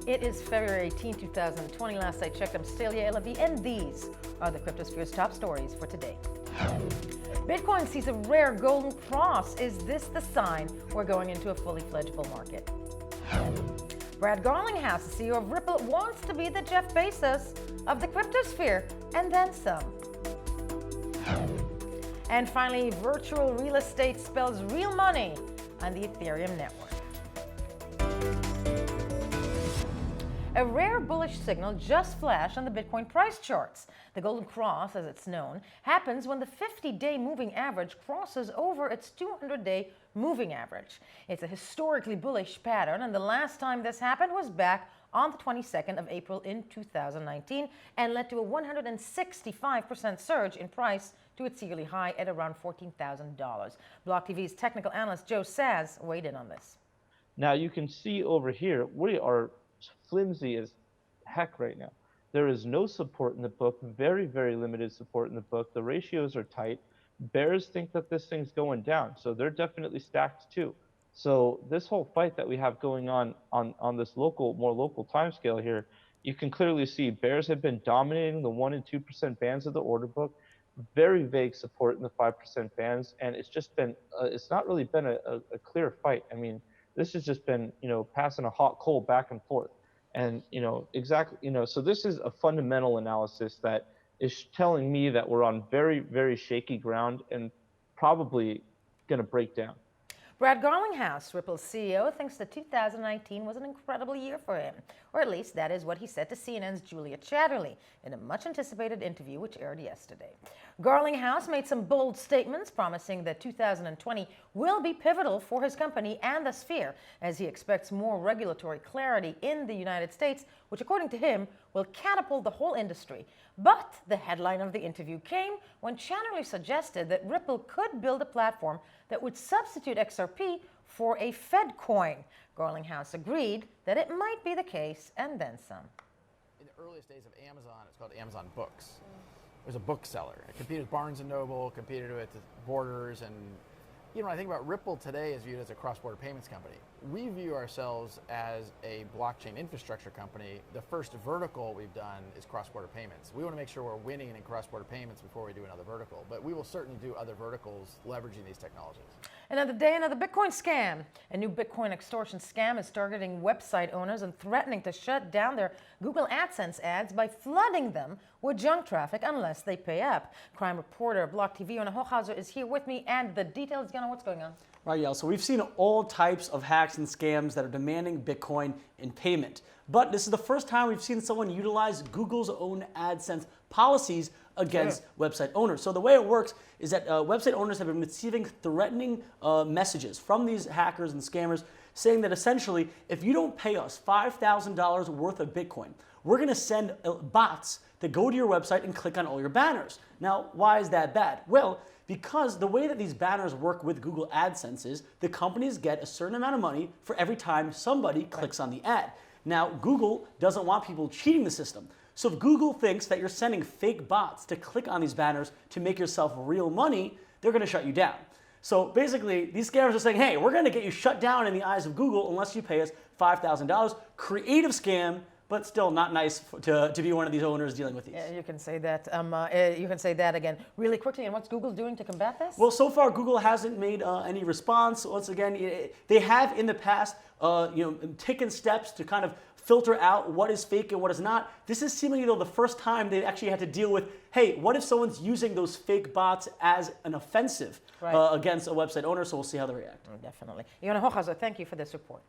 It is February 18, 2020. Last I checked, I'm Celia Elavi, and these are the Cryptosphere's top stories for today. Bitcoin sees a rare golden cross. Is this the sign we're going into a fully fledged bull market? Brad Garlinghouse, the CEO of Ripple, wants to be the Jeff Bezos of the cryptosphere, and then some. And finally, virtual real estate spells real money on the Ethereum network. A rare bullish signal just flashed on the Bitcoin price charts. The golden cross, as it's known, happens when the 50-day moving average crosses over its 200-day moving average. It's a historically bullish pattern, and the last time this happened was back on the 22nd of April in 2019 and led to a 165% surge in price to its yearly high at around $14,000. BLOCKTV's technical analyst Joe Saz weighed in on this. Now you can see over here, we are flimsy as heck right now. There is no support in the book, very, very limited support in the book. The ratios are tight. Bears think that this thing's going down, so they're definitely stacked too. So this whole fight that we have going on this more local time scale here, you can clearly see bears have been dominating the 1% and 2% bands of the order book, very vague support in the 5% bands, and it's just been, it's not really been a clear fight. I mean, this has just been, passing a hot coal back and forth. And, so this is a fundamental analysis that is telling me that we're on very, very shaky ground and probably going to break down. Brad Garlinghouse, Ripple's CEO, thinks that 2019 was an incredible year for him, or at least that is what he said to CNN's Julia Chatterley in a much-anticipated interview which aired yesterday. Garlinghouse made some bold statements promising that 2020 will be pivotal for his company and the sphere, as he expects more regulatory clarity in the United States, which according to him will catapult the whole industry. But the headline of the interview came when Chatterley suggested that Ripple could build a platform that would substitute XRP for a Fed coin. Garlinghouse agreed that it might be the case, and then some. In the earliest days of Amazon, it's called Amazon Books. It was a bookseller. It competed with Barnes & Noble, competed with Borders, and when I think about Ripple today is viewed as a cross-border payments company. We view ourselves as a blockchain infrastructure company. The first vertical we've done is cross-border payments. We want to make sure we're winning in cross-border payments before we do another vertical, but we will certainly do other verticals leveraging these technologies. Another day, another Bitcoin scam. A new Bitcoin extortion scam is targeting website owners and threatening to shut down their Google AdSense ads by flooding them with junk traffic unless they pay up. Crime reporter BLOCKTV Yona Hochhauser is here with me, and the details. Yona, what's going on? Right, yeah. So we've seen all types of hacks and scams that are demanding Bitcoin in payment. But this is the first time we've seen someone utilize Google's own AdSense policies against website owners. So the way it works is that website owners have been receiving threatening messages from these hackers and scammers saying that essentially, if you don't pay us $5,000 worth of Bitcoin, we're going to send bots that go to your website and click on all your banners. Now, why is that bad? Well, because the way that these banners work with Google AdSense is the companies get a certain amount of money for every time somebody clicks on the ad. Now, Google doesn't want people cheating the system. So if Google thinks that you're sending fake bots to click on these banners to make yourself real money, they're going to shut you down. So basically, these scammers are saying, hey, we're going to get you shut down in the eyes of Google unless you pay us $5,000. Creative scam, but still not nice to be one of these owners dealing with these. Yeah, you can say that. You can say that again really quickly. And what's Google doing to combat this? Well, so far Google hasn't made any response. Once again, they have in the past, taken steps to kind of filter out what is fake and what is not. This is seemingly though the first time they actually had to deal with, hey, what if someone's using those fake bots as an offensive against a website owner? So we'll see how they react. Definitely. Yona Hochhauser, thank you for this report.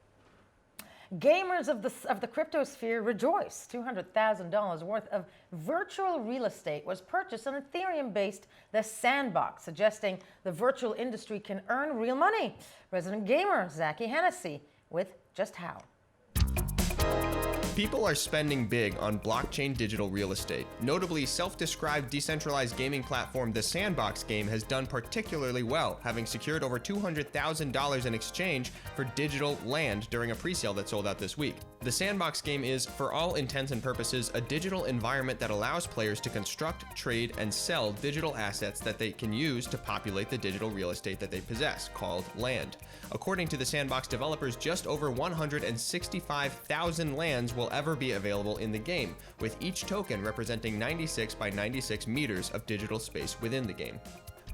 Gamers of the cryptosphere rejoice. $200,000 worth of virtual real estate was purchased on Ethereum-based The Sandbox, suggesting the virtual industry can earn real money. Resident gamer Zachy Hennessy with just how. People are spending big on blockchain digital real estate. Notably, self-described decentralized gaming platform The Sandbox game has done particularly well, having secured over $200,000 in exchange for digital land during a presale that sold out this week. The Sandbox game is, for all intents and purposes, a digital environment that allows players to construct, trade, and sell digital assets that they can use to populate the digital real estate that they possess, called land. According to the Sandbox developers, just over 165,000 lands will ever be available in the game, with each token representing 96 by 96 meters of digital space within the game.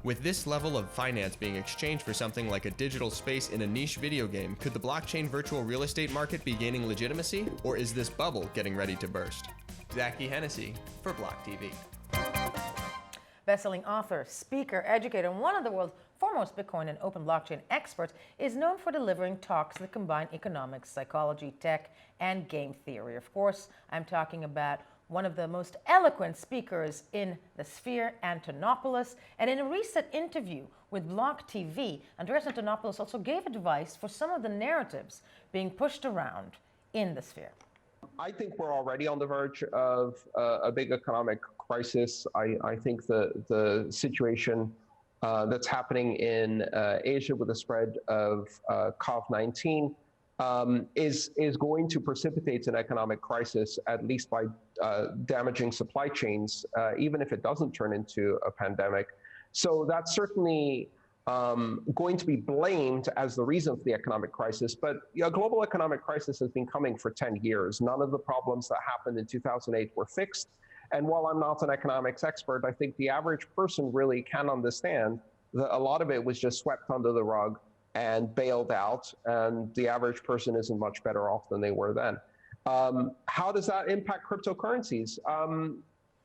With this level of finance being exchanged for something like a digital space in a niche video game, could the blockchain virtual real estate market be gaining legitimacy, or is this bubble getting ready to burst? Zachy Hennessy for BLOCKTV. Best-selling author, speaker, educator, and one of the world's foremost Bitcoin and open blockchain experts, is known for delivering talks that combine economics, psychology, tech, and game theory. Of course, I'm talking about one of the most eloquent speakers in the sphere, Antonopoulos. And in a recent interview with BLOCKTV, Andreas Antonopoulos also gave advice for some of the narratives being pushed around in the sphere. I think we're already on the verge of a big economic crisis. I think the situation that's happening in Asia with the spread of COVID-19 is going to precipitate an economic crisis, at least by damaging supply chains, even if it doesn't turn into a pandemic. So that's certainly going to be blamed as the reason for the economic crisis. But a global economic crisis has been coming for 10 years. None of the problems that happened in 2008 were fixed. And while I'm not an economics expert, I think the average person really can understand that a lot of it was just swept under the rug and bailed out, and the average person isn't much better off than they were then. How does that impact cryptocurrencies?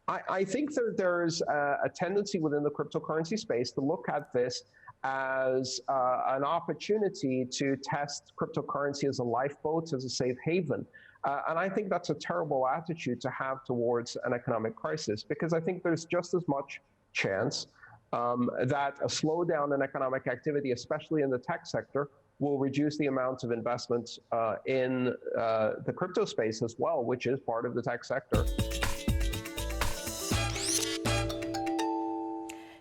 I think that there's a tendency within the cryptocurrency space to look at this as an opportunity to test cryptocurrency as a lifeboat, as a safe haven. And I think that's a terrible attitude to have towards an economic crisis, because I think there's just as much chance that a slowdown in economic activity, especially in the tech sector, will reduce the amount of investment in the crypto space as well, which is part of the tech sector.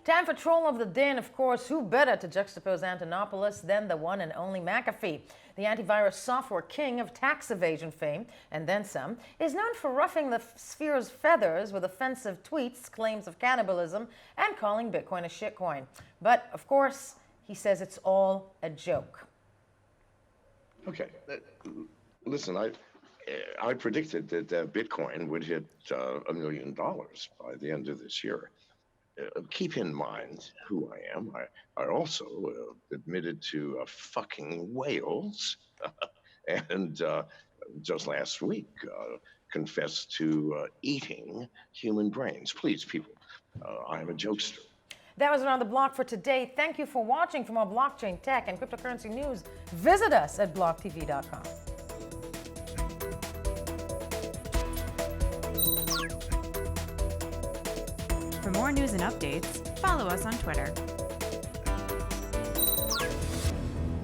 Time for Troll of the Day, and of course, who better to juxtapose Antonopoulos than the one and only McAfee? The antivirus software king of tax evasion fame, and then some, is known for ruffling the sphere's feathers with offensive tweets, claims of cannibalism, and calling Bitcoin a shitcoin. But, of course, he says it's all a joke. Okay, listen, I predicted that Bitcoin would hit $1 million by the end of this year. Keep in mind who I am. I also admitted to fucking whales, and just last week confessed to eating human brains. Please, people, I am a jokester. That was Around the Block for today. Thank you for watching. For more blockchain, tech, and cryptocurrency news, visit us at blocktv.com. For more news and updates, follow us on Twitter.